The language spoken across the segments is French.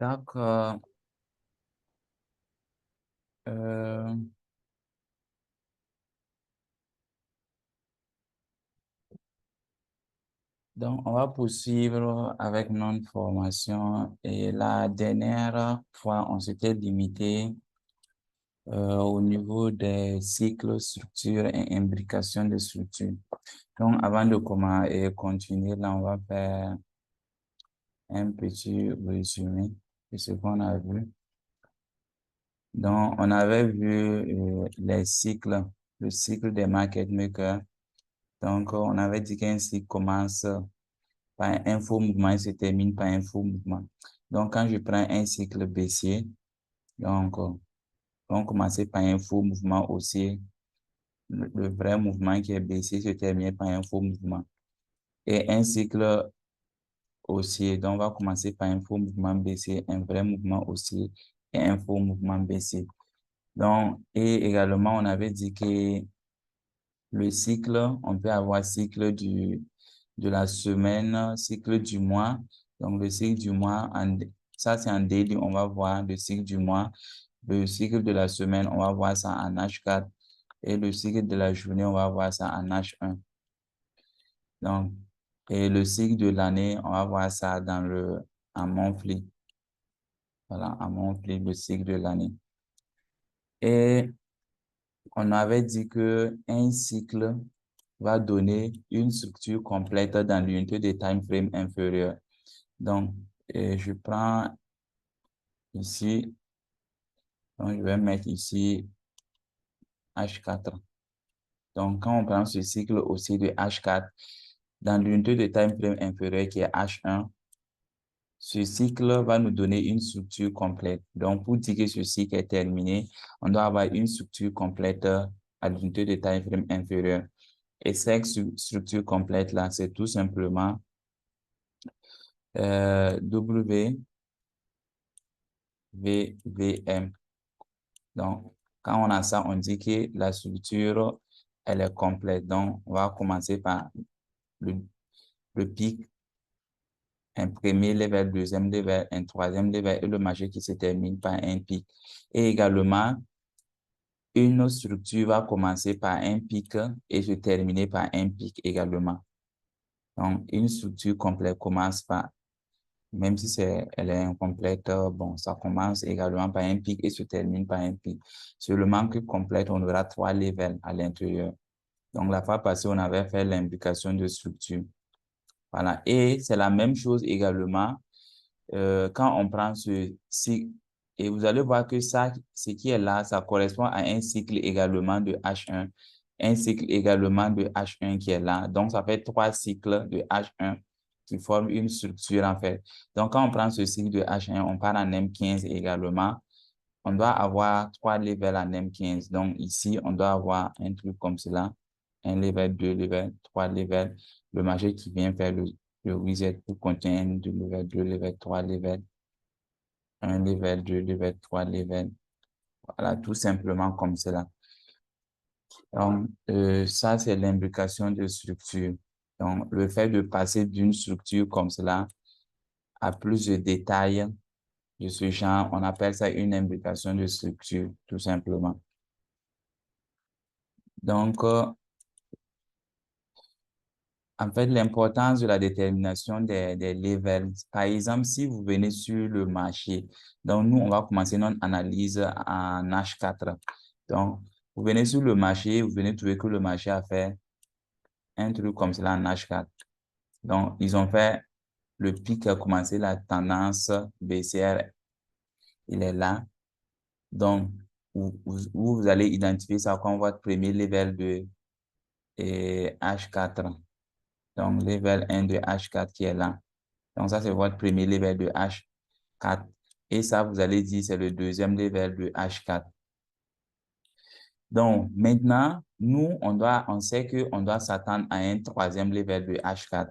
D'accord. Euh, donc, on va poursuivre avec notre formation. Et la dernière fois, on s'était limité au niveau des cycles, structures et imbrication de structures. Donc, avant de commencer et continuer, là, on va faire un petit résumé de ce qu'on a vu. Donc, on avait vu les cycles, le cycle des market makers. Donc, on avait dit qu'un cycle commence par un faux mouvement et se termine par un faux mouvement. Donc, quand je prends un cycle baissier, donc, on commence par un faux mouvement haussier. Le vrai mouvement qui est baissier se termine par un faux mouvement. Et un cycle haussier, donc on va commencer par un faux mouvement baissier, un vrai mouvement haussier et un faux mouvement baissier. Donc, et également, on avait dit que le cycle, on peut avoir cycle de la semaine, cycle du mois. Donc, le cycle du mois, ça c'est en daily, on va voir le cycle du mois. Le cycle de la semaine, on va voir ça en H4. Et le cycle de la journée, on va voir ça en H1. Donc, et le cycle de l'année, on va voir ça en monthly. Voilà, en monthly, le cycle de l'année. Et on avait dit que un cycle va donner une structure complète dans l'unité de time frame inférieure. Donc, je prends ici, donc je vais mettre ici H4. Donc, quand on prend ce cycle aussi de H4, dans l'unité de time frame inférieure qui est H1, ce cycle va nous donner une structure complète. Donc, pour dire que ce cycle est terminé, on doit avoir une structure complète à l'unité de time frame inférieure. Et cette structure complète-là, c'est tout simplement W, V, V, M. Donc, quand on a ça, on dit que la structure, elle est complète. Donc, on va commencer par le, le pic, un premier level, deuxième level, un troisième level et le majeur qui se termine par un pic. Et également, une structure va commencer par un pic et se terminer par un pic également. Donc, une structure complète commence par, même si elle est incomplète, bon, ça commence également par un pic et se termine par un pic. Seulement que complète, on aura 3 levels à l'intérieur. Donc, la fois passée, on avait fait l'imbrication de structure. Voilà. Et c'est la même chose également quand on prend ce cycle. Et vous allez voir que ça, ce qui est là, ça correspond à un cycle également de H1, un cycle également de H1 qui est là. Donc, ça fait 3 cycles de H1 qui forment une structure en fait. Donc, quand on prend ce cycle de H1, on part en M15 également. On doit avoir 3 levels en M15. Donc, ici, on doit avoir un truc comme cela. Un level, 2 levels, 3 levels. Le majeur qui vient faire le reset pour contenir du level 2, level 3, level 1, level 2, level 3, level. Voilà, tout simplement comme cela. Donc, ça, c'est l'imbrication de structure. Donc, le fait de passer d'une structure comme cela à plus de détails de ce genre, on appelle ça une imbrication de structure, tout simplement. Donc, en fait, l'importance de la détermination des levels. Par exemple, si vous venez sur le marché, donc nous, on va commencer notre analyse en H4. Donc, vous venez sur le marché, vous venez trouver que le marché a fait un truc comme cela en H4. Donc, ils ont fait le pic a commencé, la tendance baissière, il est là. Donc, vous allez identifier ça comme votre premier level de H4. Donc, level 1 de H4 qui est là. Donc, ça, c'est votre premier level de H4. Et ça, vous allez dire, c'est le deuxième level de H4. Donc, maintenant, nous, on sait qu'on doit s'attendre à un troisième level de H4.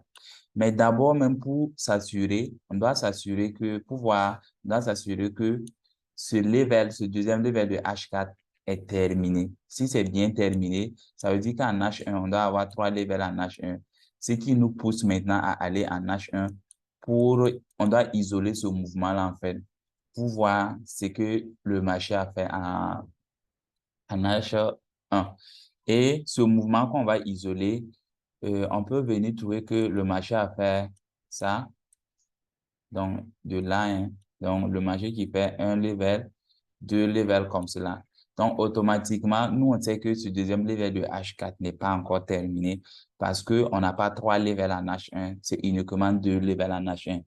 Mais d'abord, même pour s'assurer, on doit s'assurer que, on doit s'assurer que ce deuxième level de H4 est terminé. Si c'est bien terminé, ça veut dire qu'en H1, on doit avoir 3 levels en H1. Ce qui nous pousse maintenant à aller en H1 on doit isoler ce mouvement-là, en fait. pour voir ce que le marché a fait en H1. Et ce mouvement qu'on va isoler, on peut venir trouver que le marché a fait ça, donc de là, hein, donc le marché qui fait un level, deux levels comme cela. Donc, automatiquement, nous, on sait que ce deuxième level de H4 n'est pas encore terminé parce que on n'a pas trois levels en H1, c'est uniquement deux levels en H1.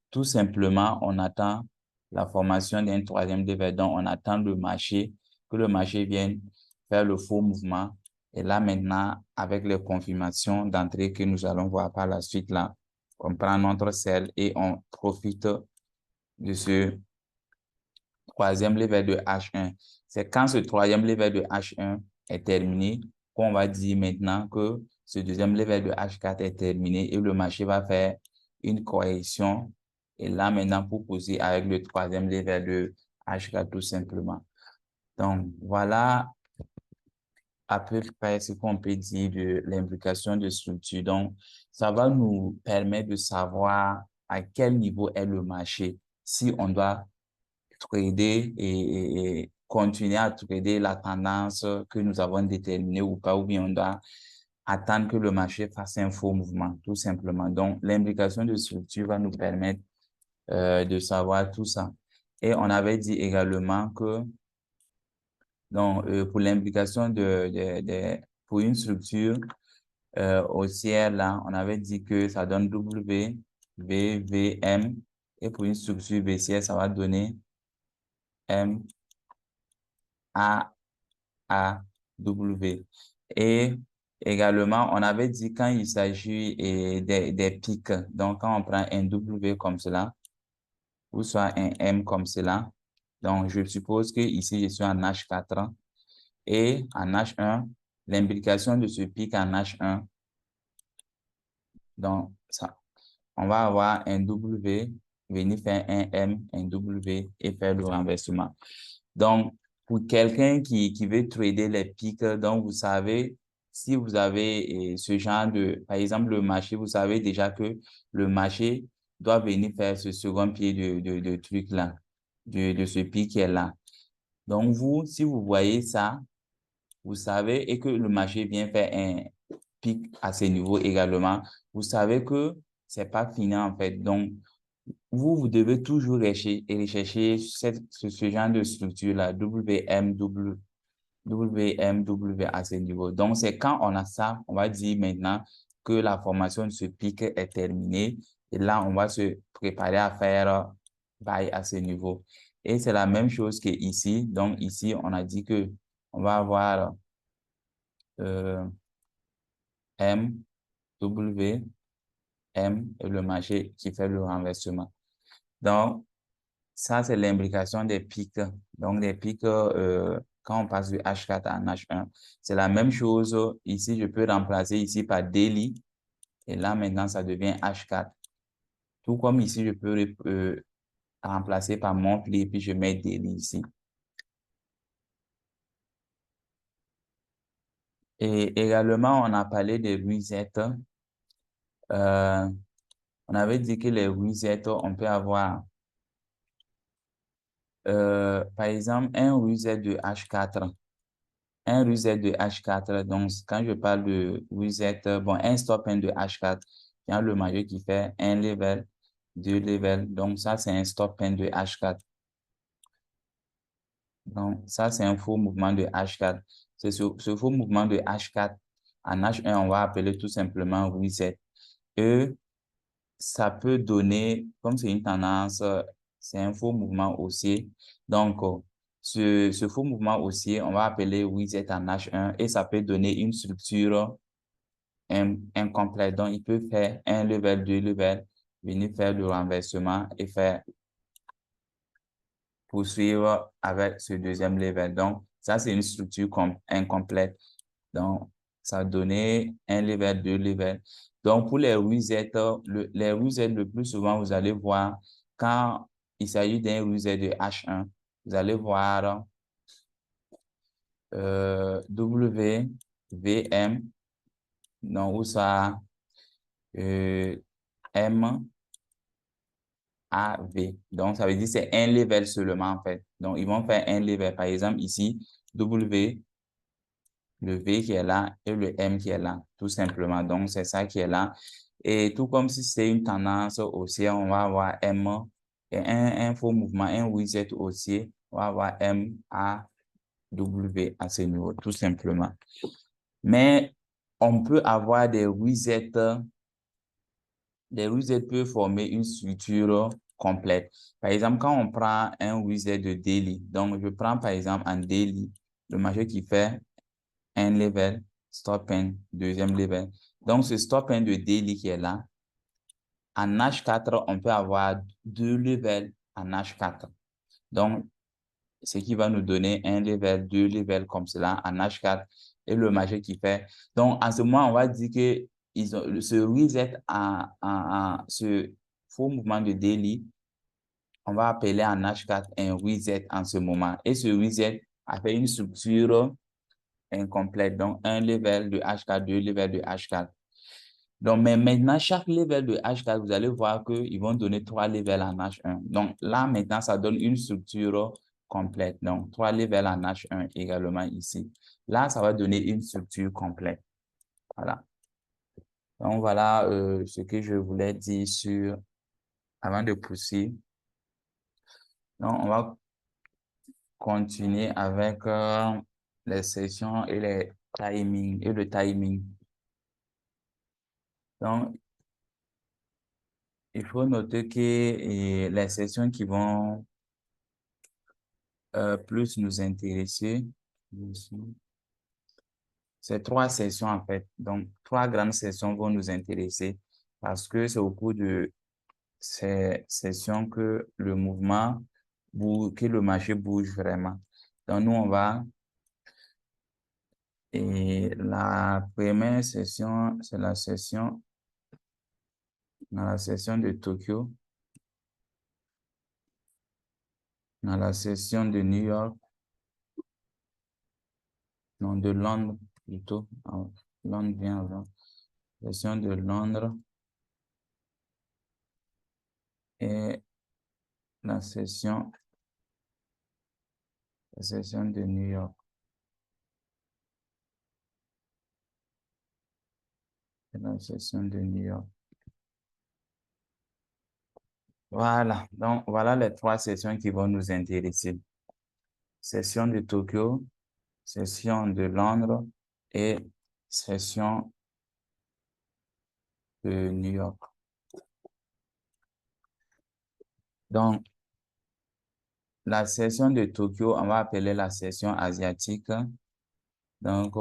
Tout simplement, on attend la formation d'un troisième level. Donc, on attend que le marché vienne faire le faux mouvement. Et là, maintenant, avec les confirmations d'entrée que nous allons voir par la suite, là, on prend notre sel et on profite de ce troisième level de H1. C'est quand ce troisième level de H1 est terminé qu'on va dire maintenant que ce deuxième level de H4 est terminé et le marché va faire une correction. Et là, maintenant, pour poser avec le troisième level de H4 tout simplement. Donc, voilà à peu près ce qu'on peut dire de l'implication de structure. Donc, ça va nous permettre de savoir à quel niveau est le marché, si on doit trader et continuer à trader la tendance que nous avons déterminée ou pas, ou bien on doit attendre que le marché fasse un faux mouvement, tout simplement. Donc, l'implication de structure va nous permettre de savoir tout ça. Et on avait dit également que donc, pour l'implication pour une structure haussière, là, on avait dit que ça donne W, V, V, M. Et pour une structure baissière, ça va donner M, A, A, W. Et également, on avait dit quand il s'agit des pics, donc quand on prend un W comme cela, ou soit un M comme cela, donc je suppose que ici je suis en H4 et en H1, l'implication de ce pic en H1, donc ça, on va avoir un W, venir faire un M, un W et faire le renversement. Donc, pour quelqu'un qui veut trader les pics, donc vous savez, si vous avez ce genre de, par exemple, le marché, vous savez déjà que le marché doit venir faire ce second pied de truc là, de ce pic qui est là. Donc, vous, si vous voyez ça, vous savez, et que le marché vient faire un pic à ce niveau également, vous savez que c'est pas fini en fait. Donc, vous devez toujours rechercher ce genre de structure-là, WMW à ce niveau. Donc, c'est quand on a ça, on va dire maintenant que la formation de ce pic est terminée. Et là, on va se préparer à faire buy à ce niveau. Et c'est la même chose que ici. Donc, ici, on a dit que on va avoir euh, M, W, M et le marché qui fait le renversement. Donc, ça, c'est l'implication des pics. Donc, les pics, quand on passe du H4 à H1, c'est la même chose. Ici, je peux remplacer ici par daily. Et là, maintenant, ça devient H4. Tout comme ici, je peux remplacer par monthly et puis je mets daily ici. Et également, on a parlé des resets. Euh, on avait dit que les resets, on peut avoir par exemple, un reset de H4. Un reset de H4. Donc, quand je parle de reset, bon, un stop in de H4, il y a le majeur qui fait un level, deux levels. Donc, ça, c'est un stop in de H4. Donc, ça, c'est un faux mouvement de H4. C'est ce faux mouvement de H4. En H1, on va appeler tout simplement reset. Et ça peut donner, comme c'est une tendance, c'est un faux mouvement haussier. Donc, ce faux mouvement haussier, on va appeler reset en H1 et ça peut donner une structure incomplète. Donc, il peut faire un level, deux levels, venir faire le renversement et faire poursuivre avec ce deuxième level. Donc, ça, c'est une structure incomplète. Donc, ça a donné un level, deux levels. Donc, pour les resets, les resets, le plus souvent, vous allez voir, quand il s'agit d'un reset de H1, vous allez voir W, VM, donc où ça, M, AV. Donc, ça veut dire que c'est un level seulement, en fait. Donc, ils vont faire un level. Par exemple, ici, W, le V qui est là et le M qui est là, tout simplement. Donc, c'est ça qui est là. Et tout comme si c'est une tendance haussière, on va avoir M et un faux mouvement, un reset haussier, on va avoir M, A, W à ce niveau, tout simplement. Mais on peut avoir des resets peuvent former une structure complète. Par exemple, quand on prend un reset de daily, donc je prends par exemple en daily, le marché qui fait un level, stop and deuxième level. Donc, ce stop and de daily qui est là, en H4, on peut avoir deux levels en H4. Donc, ce qui va nous donner un level, deux levels comme cela en H4 et le marché qui fait. Donc, en ce moment, on va dire que ils ont, ce reset ce faux mouvement de daily, on va appeler en H4 un reset en ce moment. Et ce reset a fait une structure incomplète. Donc, un level de H4, deux levels de H4. Donc, mais maintenant, chaque level de H4, vous allez voir qu'ils vont donner trois levels en H1. Donc, là, maintenant, ça donne une structure complète. Donc, trois levels en H1 également ici. Là, ça va donner une structure complète. Voilà. Donc, voilà ce que je voulais dire avant de poursuivre. Donc, on va continuer avec les sessions et les timings et le timing. Donc, il faut noter que les sessions qui vont plus nous intéresser, c'est trois sessions en fait. Donc, trois grandes sessions vont nous intéresser parce que c'est au cours de ces sessions que le mouvement, que le marché bouge vraiment. Donc, nous, on va, et la première session, c'est dans la session de Tokyo, dans la session de New York, non, de Londres plutôt. Ah, Londres vient avant. Session de Londres et la session de New York. Et la session de New York. Voilà. Donc, voilà les trois sessions qui vont nous intéresser. Session de Tokyo, session de Londres et session de New York. Donc, la session de Tokyo, on va appeler la session asiatique. Donc,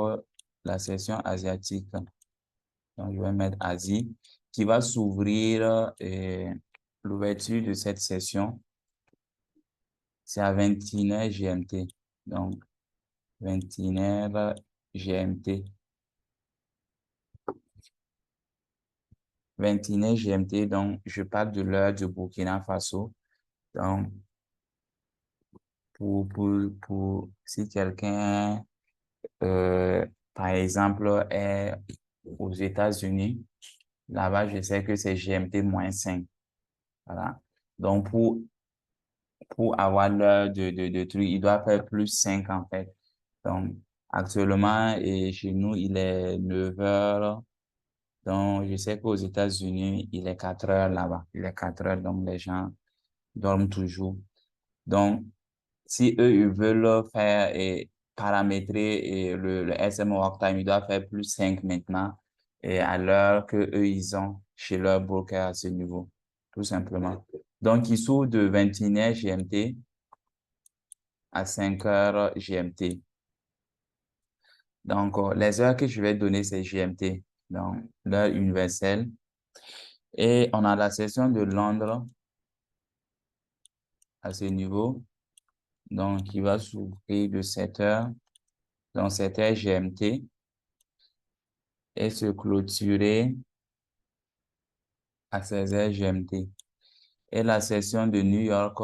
la session asiatique. Donc, je vais mettre Asie, qui va s'ouvrir l'ouverture de cette session. C'est à 21h GMT. Donc, 21h GMT. 21h GMT, donc je parle de l'heure du Burkina Faso. Donc, si quelqu'un, par exemple, est aux États-Unis, là-bas, je sais que c'est GMT -5. Voilà. Donc, pour avoir l'heure de truc, il doit faire +5 en fait. Donc, actuellement, et chez nous, il est 9h. Donc, je sais qu'aux États-Unis, il est 4h là-bas. Il est 4h, donc les gens dorment toujours. Donc, si eux, ils veulent faire et paramétrer le SM Work Time, ils doivent faire +5 maintenant et à l'heure que eux, ils ont chez leur broker à ce niveau, tout simplement. Donc, ils s'ouvrent de 21h GMT à 5h GMT. Donc, les heures que je vais donner, c'est GMT, donc l'heure universelle. Et on a la session de Londres à ce niveau, donc qui va s'ouvrir de 7h, donc 7h GMT, et se clôturer à 16h GMT. Et la session de New York,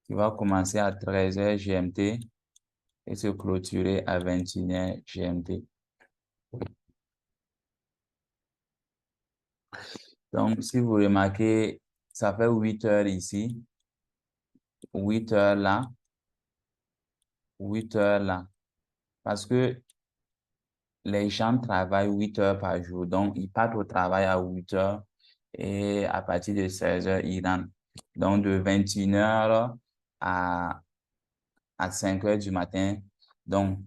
qui va commencer à 13h GMT et se clôturer à 21h GMT. Donc, si vous remarquez, ça fait 8 heures ici, 8 heures là, 8 heures là. Parce que les gens travaillent 8 heures par jour. Donc, ils partent au travail à 8 heures et à partir de 16 heures, ils rentrent. Donc, de 21 heures à 5 heures du matin. Donc,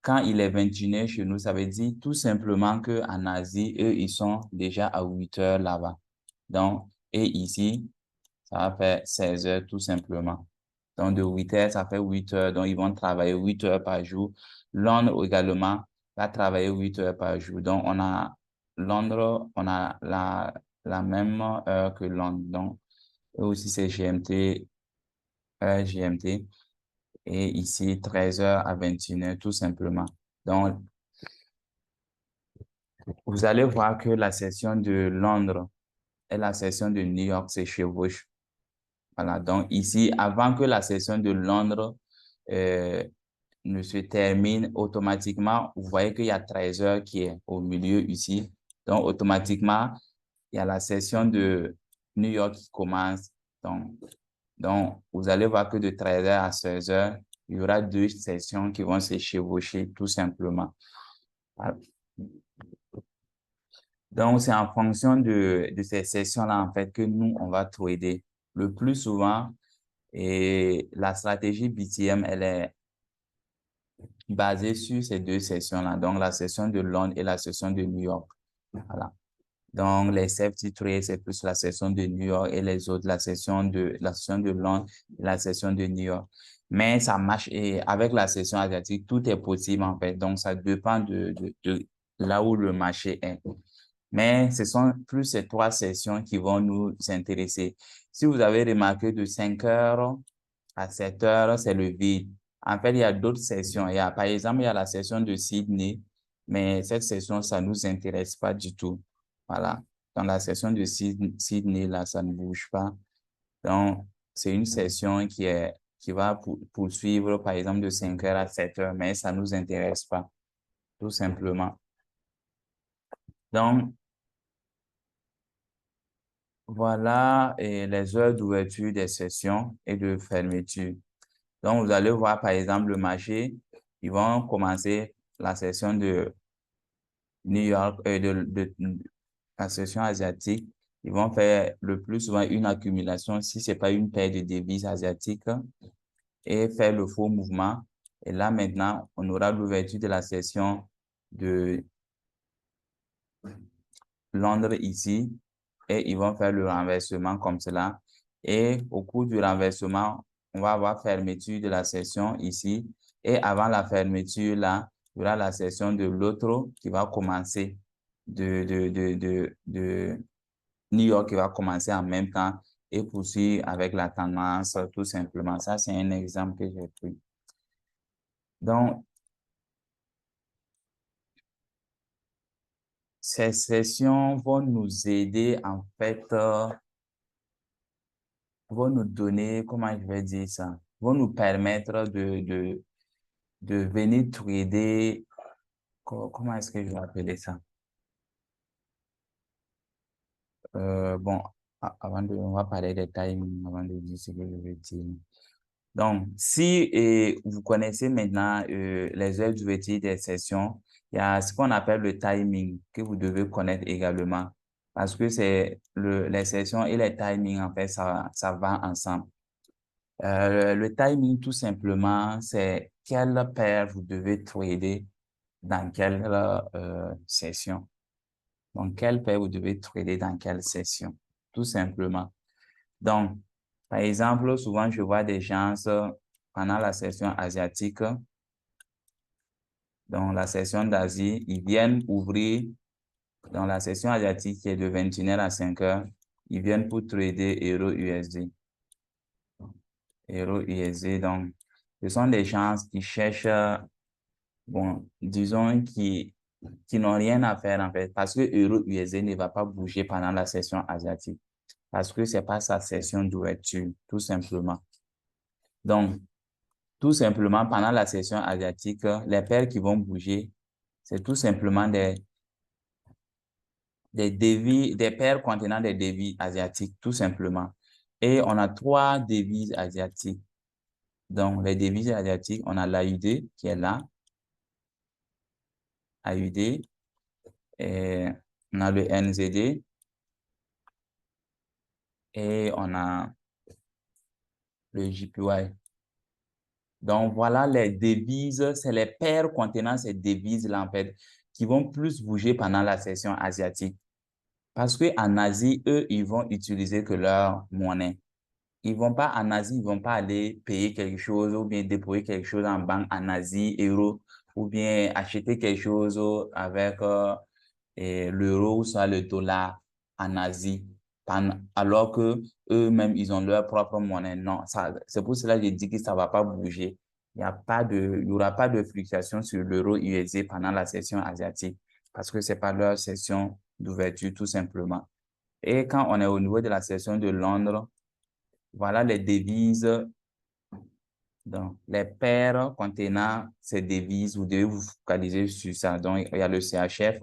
quand il est 21 heures chez nous, ça veut dire tout simplement qu'en Asie, eux, ils sont déjà à 8 heures là-bas. Donc, et ici, ça va faire 16 heures tout simplement. Donc, de 8 heures, ça fait 8 heures. Donc, ils vont travailler 8 heures par jour. Londres également va travailler 8 heures par jour. Donc, Londres, on a la même heure que Londres. Donc, eux aussi, c'est GMT, heure GMT. Et ici, 13 heures à 21 heures, tout simplement. Donc, vous allez voir que la session de Londres et la session de New York se chevauchent. Voilà. Donc, ici, avant que la session de Londres euh, ne se termine, automatiquement, vous voyez qu'il y a 13 heures qui est au milieu ici. Donc, automatiquement, il y a la session de New York qui commence. Donc, vous allez voir que de 13 heures à 16 heures, il y aura deux sessions qui vont se chevaucher tout simplement. Voilà. Donc, c'est en fonction de ces sessions-là, en fait, que nous, on va trader. Le plus souvent, et la stratégie BTM, elle est basée sur ces deux sessions-là. Donc, la session de Londres et la session de New York. Voilà. Donc, les safety trades, c'est plus la session de New York et les autres, la session de Londres et la session de New York. Mais ça marche et avec la session asiatique, tout est possible, en fait. Donc, ça dépend de là où le marché est. Mais ce sont plus ces trois sessions qui vont nous intéresser. Si vous avez remarqué de 5 heures à 7 heures, c'est le vide. En fait, il y a d'autres sessions. Par exemple, il y a la session de Sydney, mais cette session, ça ne nous intéresse pas du tout. Voilà. Dans la session de Sydney, là, ça ne bouge pas. Donc, c'est une session qui va poursuivre, par exemple, de 5 heures à 7 heures, mais ça ne nous intéresse pas, tout simplement. Donc, voilà les heures d'ouverture des sessions et de fermeture. Donc, vous allez voir, par exemple, le marché, ils vont commencer la session de New York, la session asiatique. Ils vont faire le plus souvent une accumulation, si ce n'est pas une paire de devises asiatiques, et faire le faux mouvement. Et là, maintenant, on aura l'ouverture de la session de Londres ici et ils vont faire le renversement comme cela. Et au cours du renversement, on va avoir fermeture de la session ici. Et avant la fermeture, là, il y aura la session de l'autre qui va commencer de New York qui va commencer en même temps et poursuivre avec la tendance, tout simplement. Ça, c'est un exemple que j'ai pris. Donc, ces sessions vont nous aider, en fait, vont nous donner, comment je vais dire ça, vont nous permettre de venir trader, comment est-ce que je vais appeler ça? Bon, on va parler des timings avant de dire ce que je veux dire. Donc, si vous connaissez maintenant les heures d'ouverture des sessions, il y a ce qu'on appelle le timing que vous devez connaître également parce que c'est les sessions et les timings, en fait, ça va ensemble. Le timing, tout simplement, c'est quelle paire vous devez trader dans quelle session. Donc, quelle paire vous devez trader dans quelle session, tout simplement. Donc, par exemple, souvent, je vois des gens pendant la session asiatique, dans la session d'Asie, ils viennent ouvrir dans la session asiatique qui est de 21 heures à 5 heures, ils viennent pour trader euro USD. Euro USD, donc, ce sont des gens qui cherchent, bon, disons, qui n'ont rien à faire, en fait, parce que euro USD ne va pas bouger pendant la session asiatique, parce que c'est pas sa session d'ouverture, tout simplement. Donc, tout simplement, pendant la session asiatique, les paires qui vont bouger, c'est tout simplement des paires contenant des devises asiatiques, tout simplement. Et on a 3 devises asiatiques. Donc, les devises asiatiques, on a l'AUD qui est là, AUD, et on a le NZD, et on a le JPY. Donc, voilà les devises, c'est les paires contenant ces devises-là, en fait, qui vont plus bouger pendant la session asiatique. Parce qu'en Asie, eux, ils vont utiliser que leur monnaie. Ils vont pas en Asie, ils vont pas aller payer quelque chose ou bien déployer quelque chose en banque en Asie, euro, ou bien acheter quelque chose avec l'euro ou soit le dollar en Asie, alors que eux-mêmes, ils ont leur propre monnaie. Non, ça, c'est pour cela que je dis que ça va pas bouger. Il y aura pas de fluctuation sur l'euro USD pendant la session asiatique parce que c'est pas leur session d'ouverture tout simplement. Et quand on est au niveau de la session de Londres, voilà les devises, donc les paires contenant ces devises, vous devez vous focaliser sur ça. Donc, il y a le CHF,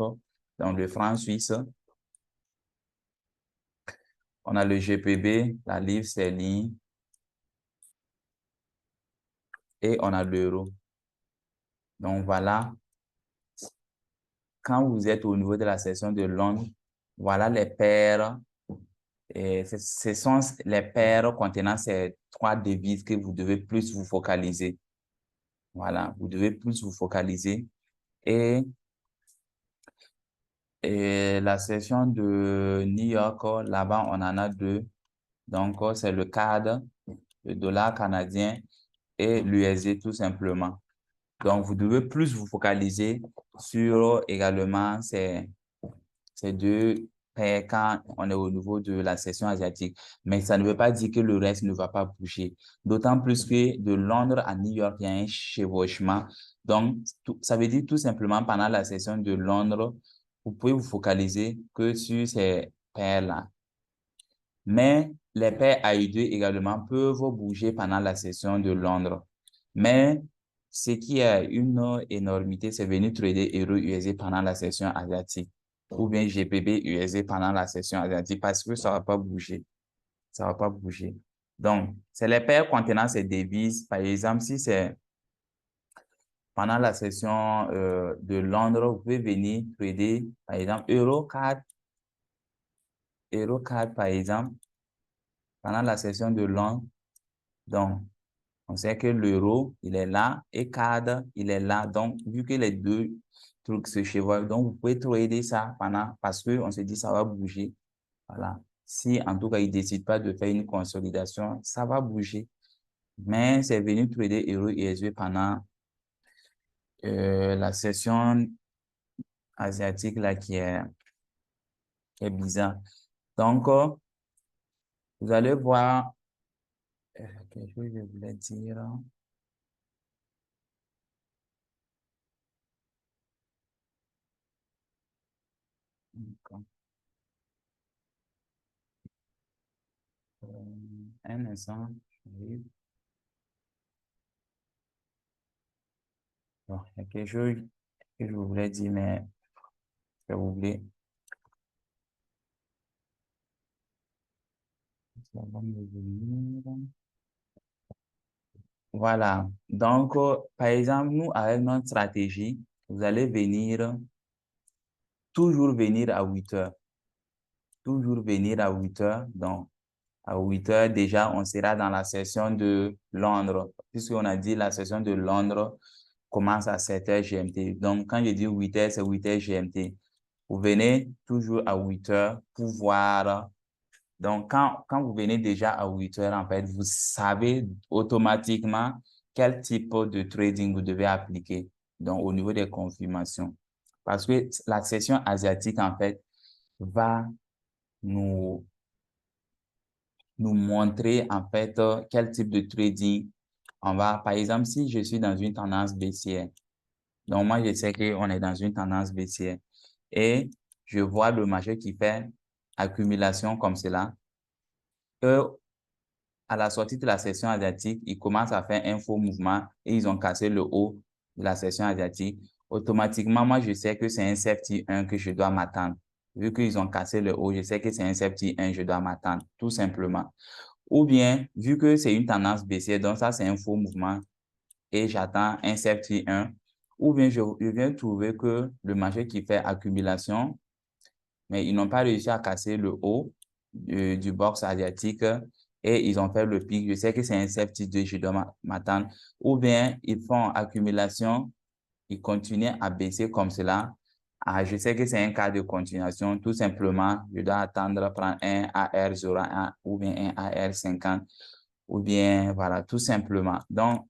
donc le franc suisse, on a le GPB, la livre sterling, et on a l'euro. Donc, voilà, quand vous êtes au niveau de la session de Londres, voilà les paires, et ce sont les paires contenant ces 3 devises que vous devez plus vous focaliser. Voilà, vous devez plus vous focaliser. Et la session de New York, là-bas, on en a 2. Donc, c'est le CAD, le dollar canadien et l'USD tout simplement. Donc, vous devez plus vous focaliser sur également ces 2 paires quand on est au niveau de la session asiatique. Mais ça ne veut pas dire que le reste ne va pas bouger. D'autant plus que de Londres à New York, il y a un chevauchement. Donc, ça veut dire tout simplement pendant la session de Londres, vous pouvez vous focaliser que sur ces paires-là. Mais les paires AUD également peuvent bouger pendant la session de Londres. Mais ce qui a une énormité, c'est venir trader euro USD pendant la session asiatique ou bien GBP USD pendant la session asiatique parce que ça va pas bouger. Ça va pas bouger. Donc, c'est les paires contenant ces devises. Par exemple, si c'est pendant la session de Londres, vous pouvez venir trader, par exemple, Euro 4, par exemple, pendant la session de Londres. Donc, on sait que l'euro, il est là et CAD, il est là. Donc, vu que les 2 trucs se chevauchent, donc vous pouvez trader ça pendant, parce que on se dit ça va bouger. Voilà. Si, en tout cas, il ne décide pas de faire une consolidation, ça va bouger. Mais c'est venu trader euro et USD pendant la session asiatique là qui est bizarre. Donc, vous allez voir quelque chose que je voulais dire. Un instant, j'arrive. Bon, il y a quelque chose que je voulais dire, mais j'ai oublié. Ça va me revenir. Voilà. Donc, par exemple, nous, avec notre stratégie, vous allez toujours venir à 8 heures. Toujours venir à 8 heures. Donc, à 8 heures, déjà, on sera dans la session de Londres. Puisqu'on a dit la session de Londres commence à 7 heures GMT. Donc, quand je dis 8 heures, c'est 8 heures GMT. Vous venez toujours à 8 heures pour voir. Donc, quand vous venez déjà à 8 heures, en fait, vous savez automatiquement quel type de trading vous devez appliquer. Donc, au niveau des confirmations. Parce que la session asiatique, en fait, va nous montrer en fait quel type de trading on va. Par exemple, si je suis dans une tendance baissière, donc moi je sais qu'on est dans une tendance baissière et je vois le marché qui fait accumulation comme cela. À la sortie de la session asiatique, ils commencent à faire un faux mouvement et ils ont cassé le haut de la session asiatique. Automatiquement, moi je sais que c'est un safety 1 que je dois m'attendre. Vu qu'ils ont cassé le haut, je sais que c'est un safety 1, je dois m'attendre, tout simplement. Ou bien, vu que c'est une tendance baissière, donc ça, c'est un faux mouvement et j'attends un safety 1. Ou bien, je viens trouver que le marché qui fait accumulation, mais ils n'ont pas réussi à casser le haut du box asiatique et ils ont fait le pic. Je sais que c'est un safety 2, je dois m'attendre. Ou bien, ils font accumulation, ils continuent à baisser comme cela. Ah, je sais que c'est un cas de continuation. Tout simplement, je dois attendre, prendre un AR01 ou bien un AR50 ou bien, voilà, tout simplement. Donc,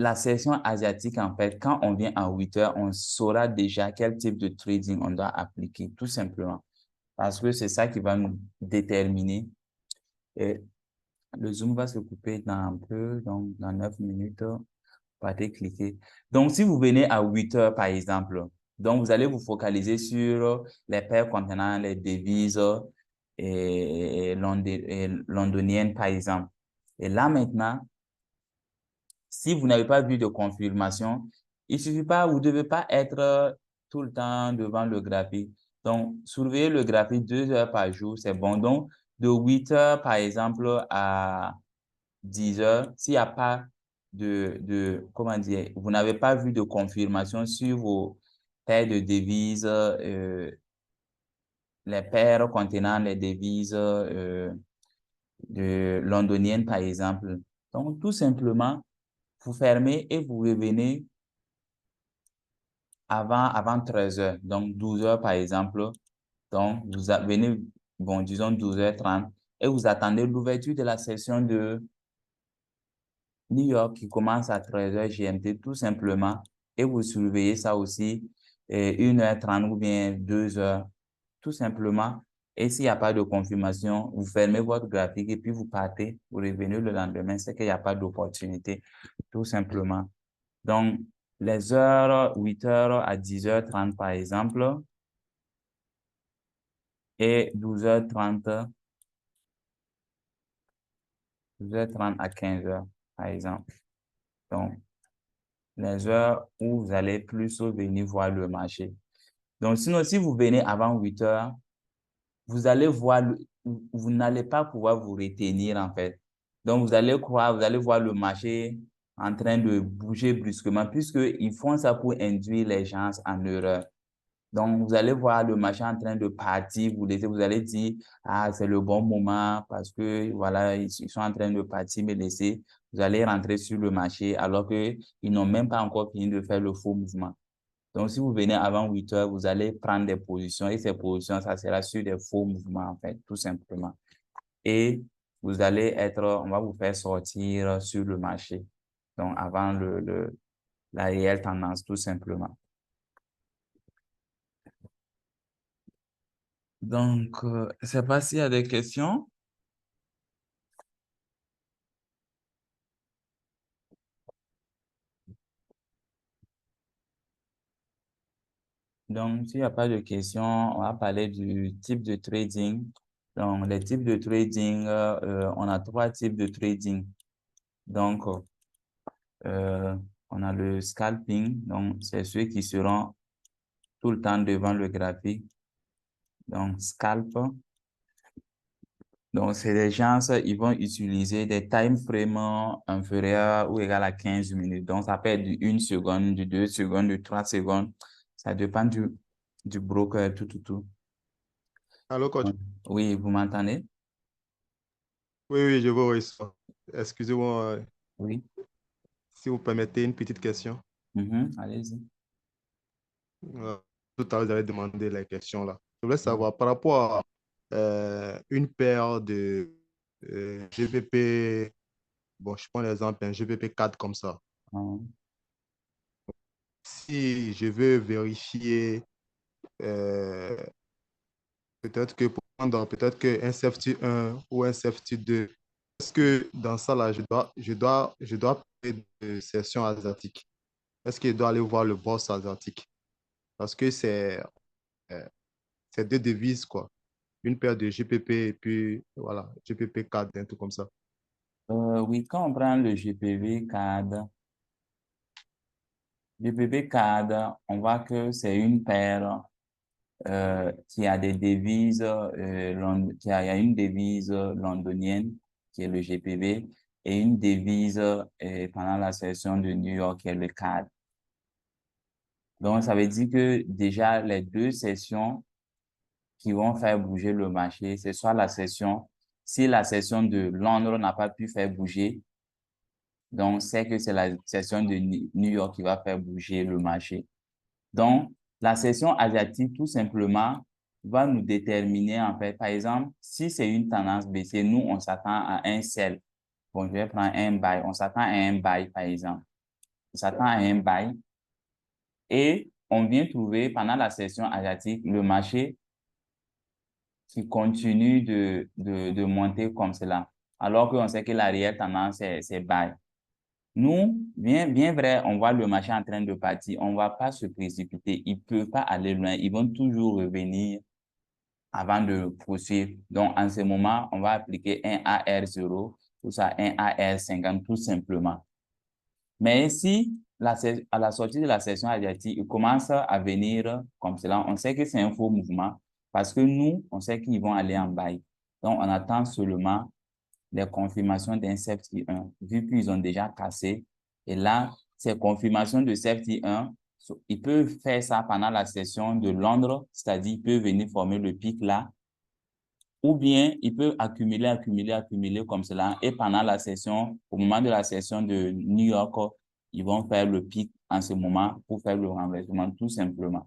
la session asiatique, en fait, quand on vient à 8 heures, on saura déjà quel type de trading on doit appliquer, tout simplement. Parce que c'est ça qui va nous déterminer. Et le Zoom va se couper dans un peu, donc dans 9 minutes, partez cliquer. Donc, si vous venez à 8 heures, par exemple, donc vous allez vous focaliser sur les paires contenant les devises et londoniennes, par exemple. Et là, maintenant, si vous n'avez pas vu de confirmation, il suffit pas, vous devez pas être tout le temps devant le graphique. Donc, surveillez le graphique 2 heures par jour, c'est bon. Donc, de 8 heures, par exemple, à 10 heures, s'il n'y a pas comment dire, vous n'avez pas vu de confirmation sur vos paires de devises, les paires contenant les devises londoniennes, par exemple. Donc, tout simplement, vous fermez et vous revenez avant 13 heures, donc 12 heures par exemple. Donc, vous venez, bon, disons 12h30 et vous attendez l'ouverture de la session de New York qui commence à 13 heures GMT tout simplement et vous surveillez ça aussi 1h30 ou bien 2 heures tout simplement. Et s'il n'y a pas de confirmation, vous fermez votre graphique et puis vous partez, vous revenez le lendemain, c'est qu'il n'y a pas d'opportunité tout simplement. Donc, les heures, 8 heures à 10h30 par exemple, et 12h30 à 15 heures par exemple. Donc, les heures où vous allez plus venir voir le marché. Donc, sinon, si vous venez avant 8 heures, vous allez voir, vous n'allez pas pouvoir vous retenir en fait. Donc, vous allez voir le marché en train de bouger brusquement puisqu'ils font ça pour induire les gens en erreur. Donc, vous allez voir le marché en train de partir, vous allez dire, ah, c'est le bon moment parce que, voilà, ils sont en train de partir, me laisser. Vous allez rentrer sur le marché alors qu'ils n'ont même pas encore fini de faire le faux mouvement. Donc, si vous venez avant 8 heures, vous allez prendre des positions et ces positions, ça sera sur des faux mouvements, en fait, tout simplement. Et vous allez on va vous faire sortir sur le marché. Donc, avant la réelle tendance, tout simplement. Donc, je ne sais pas s'il y a des questions. Donc, s'il n'y a pas de questions, on va parler du type de trading. Donc, les types de trading, on a 3 types de trading. Donc, euh, on a le scalping. Donc, c'est ceux qui seront tout le temps devant le graphique. Donc, scalp. Donc, c'est des gens, ils vont utiliser des time frames inférieurs ou égaux à 15 minutes. Donc, ça peut être de 1 seconde, de 2 secondes, de 3 secondes. Ça dépend du broker, tout. Allô, coach? Oui, vous m'entendez? Oui, oui, je vois, oui, ça. Excusez-moi, Oui. si vous permettez une petite question. Allez-y. Euh, Tout à l'heure, vous avez demandé la question là. Je voulais Mhm. savoir par rapport à une paire de GBP, bon, je prends l'exemple, un GBP 4 comme ça. Si je veux vérifier, euh, peut-être que pour prendre peut-être qu'un safety 1 ou un safety 2, est-ce que dans ça là, je dois faire de session asiatique? Est-ce qu'il doit aller voir le boss asiatique? Parce que euh, c'est deux devises, quoi. Une paire de GPP et puis voilà, GPP 4, un truc comme ça. Oui, quand on prend le GPV card, on voit que c'est une paire. qui a des devises, il y a une devise londonienne qui est le GPB et une devise pendant la session de New York qui est le CAD. Donc, ça veut dire que déjà les deux sessions qui vont faire bouger le marché, c'est soit la session, si la session de Londres n'a pas pu faire bouger, donc c'est que c'est la session de New York qui va faire bouger le marché. Donc, la session asiatique, tout simplement, va nous déterminer, en fait, par exemple, si c'est une tendance baissière, nous, on s'attend à un sell. Bon, je vais prendre un buy. On s'attend à un buy, par exemple. On s'attend à un buy. Et on vient trouver, pendant la session asiatique, le marché qui continue de monter comme cela. Alors qu'on sait que la réelle tendance, c'est buy. Nous, bien vrai, on voit le marché en train de partir. On ne va pas se précipiter. Ils ne peuvent pas aller loin. Ils vont toujours revenir avant de poursuivre. Donc, en ce moment, on va appliquer un AR0, tout ça, un AR50, tout simplement. Mais si à la sortie de la session asiatique, il commence à venir comme cela, on sait que c'est un faux mouvement parce que nous, on sait qu'ils vont aller en buy. Donc, on attend seulement les confirmations d'un safety 1, vu qu'ils ont déjà cassé. Et là, ces confirmations de safety 1, ils peuvent faire ça pendant la session de Londres, c'est-à-dire ils peuvent venir former le pic là, ou bien ils peuvent accumuler comme cela. Et pendant la session, au moment de la session de New York, ils vont faire le pic en ce moment pour faire le renversement, tout simplement.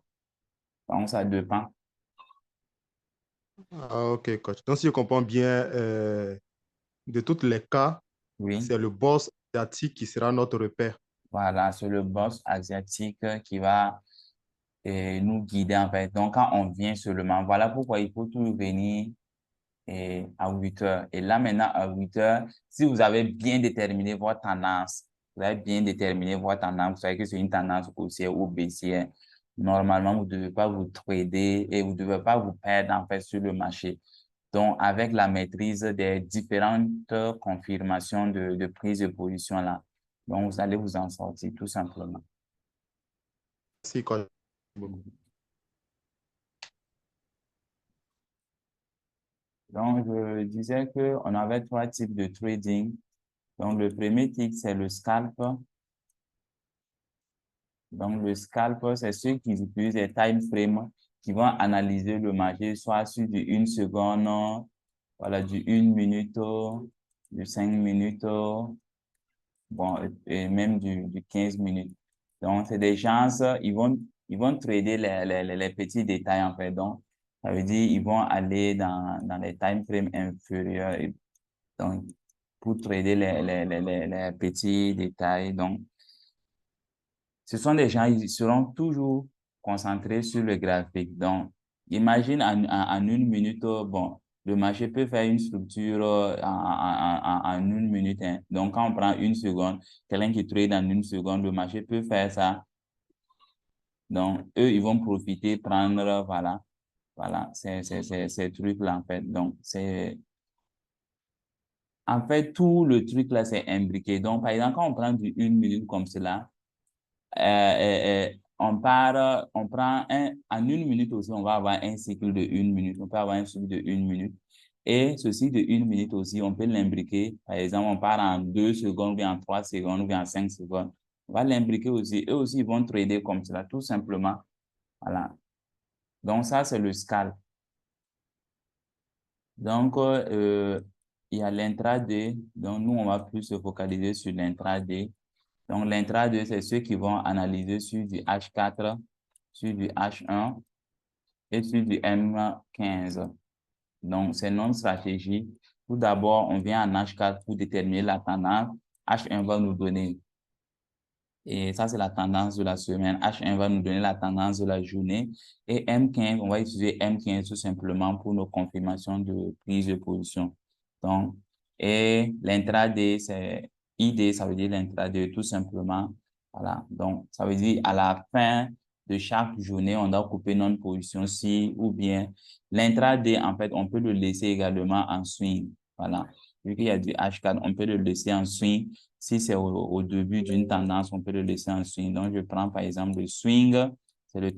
Donc, ça dépend. Ah, ok, coach. Donc, si je comprends bien, de tous les cas, Oui. c'est le boss asiatique qui sera notre repère. Voilà, c'est le boss asiatique qui va nous guider en fait. Donc, quand on vient seulement, voilà pourquoi il faut toujours venir à 8 heures. Et là, maintenant, à 8 heures, si vous avez bien déterminé votre tendance, vous avez bien déterminé votre tendance, vous savez que c'est une tendance haussière ou baissière, normalement, vous ne devez pas vous trader et vous ne devez pas vous perdre en fait sur le marché. Donc, avec la maîtrise des différentes confirmations de prise de position là, donc vous allez vous en sortir tout simplement. Merci, coach. Donc, je disais qu'on avait trois types de trading. Donc, le premier type, c'est le scalp. Donc, le scalp, c'est ceux qui utilisent des time frames qui vont analyser le marché, soit sur du 1 seconde, voilà, du 1 minute, du 5 minutes, bon, et même du 15 minutes. Donc, c'est des gens, ils vont trader les petits détails, en fait. Donc, ça veut dire, ils vont aller dans les time frames inférieurs, donc, pour trader les petits détails. Donc, ce sont des gens, ils seront toujours concentrés sur le graphique. Donc, imagine en une minute, bon, le marché peut faire une structure en une minute, hein. Donc, quand on prend une seconde, quelqu'un qui trade en une seconde, le marché peut faire ça. Donc, eux, ils vont profiter, prendre, voilà, ces trucs-là, en fait. Donc, en fait, tout le truc là, c'est imbriqué. Donc, par exemple, quand on prend du 1 minute comme cela, on prend en une minute aussi, on va avoir un cycle de 1 minute. On peut avoir un cycle de 1 minute. Et ce cycle de 1 minute aussi, on peut l'imbriquer. Par exemple, on part en 2 secondes, ou bien en 3 secondes, ou bien en 5 secondes. On va l'imbriquer aussi. Eux aussi, ils vont trader comme cela, tout simplement. Voilà. Donc, ça, c'est le scalp. Donc, il y a l'intraday. Donc, nous, on va plus se focaliser sur l'intraday. Donc, l'intraday, c'est ceux qui vont analyser sur du H4, sur du H1 et sur du M15. Donc, c'est notre stratégie. Tout d'abord, on vient en H4 pour déterminer la tendance. H1 va nous donner, et ça, c'est la tendance de la semaine. H1 va nous donner la tendance de la journée. Et M15, on va utiliser M15 tout simplement pour nos confirmations de prise de position. Donc, et l'intraday, c'est ID, ça veut dire l'intraday tout simplement. Voilà. Donc, ça veut dire à la fin de chaque journée, on doit couper notre position-ci ou bien l'intraday, en fait, on peut le laisser également en swing. Voilà. Vu qu'il y a du H4, on peut le laisser en swing. Si c'est au début d'une tendance, on peut le laisser en swing. Donc, je prends par exemple le swing, c'est le